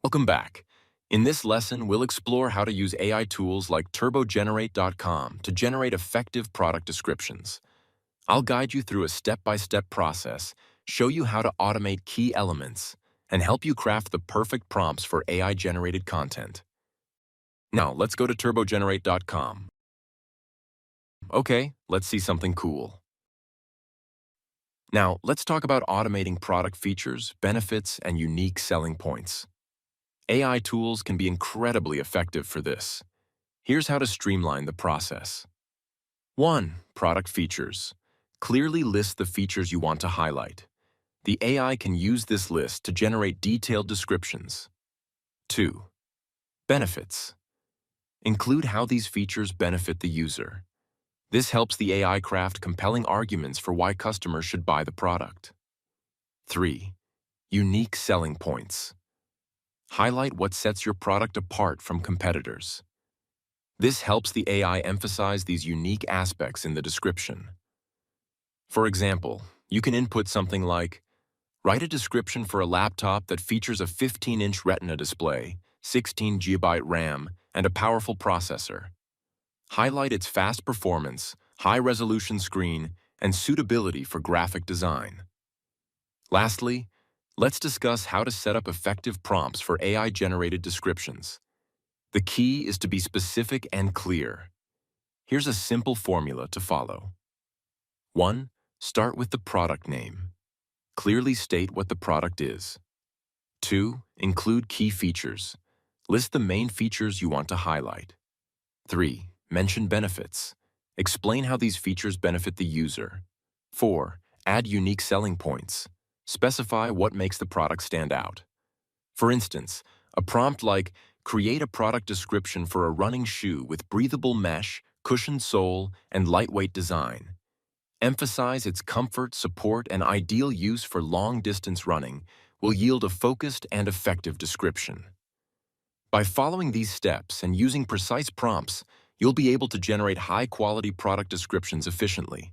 Welcome back. In this lesson, we'll explore how to use AI tools like turbogenerate.com to generate effective product descriptions. I'll guide you through a step-by-step process, show you how to automate key elements, and help you craft the perfect prompts for AI-generated content. Now, let's go to turbogenerate.com. Okay, let's see something cool. Now, let's talk about automating product features, benefits, and unique selling points. AI tools can be incredibly effective for this. Here's how to streamline the process. 1. Product features. Clearly list the features you want to highlight. The AI can use this list to generate detailed descriptions. 2. Benefits. Include how these features benefit the user. This helps the AI craft compelling arguments for why customers should buy the product. 3. Unique selling points. Highlight what sets your product apart from competitors. This helps the AI emphasize these unique aspects in the description. For example, you can input something like, write a description for a laptop that features a 15-inch Retina display, 16GB RAM, and a powerful processor. Highlight its fast performance, high-resolution screen, and suitability for graphic design. Lastly, let's discuss how to set up effective prompts for AI-generated descriptions. The key is to be specific and clear. Here's a simple formula to follow. 1. Start with the product name. Clearly state what the product is. 2. Include key features. List the main features you want to highlight. 3. Mention benefits. Explain how these features benefit the user. 4. Add unique selling points. Specify what makes the product stand out. For instance, a prompt like, create a product description for a running shoe with breathable mesh, cushioned sole, and lightweight design. Emphasize its comfort, support, and ideal use for long-distance running will yield a focused and effective description. By following these steps and using precise prompts, you'll be able to generate high-quality product descriptions efficiently.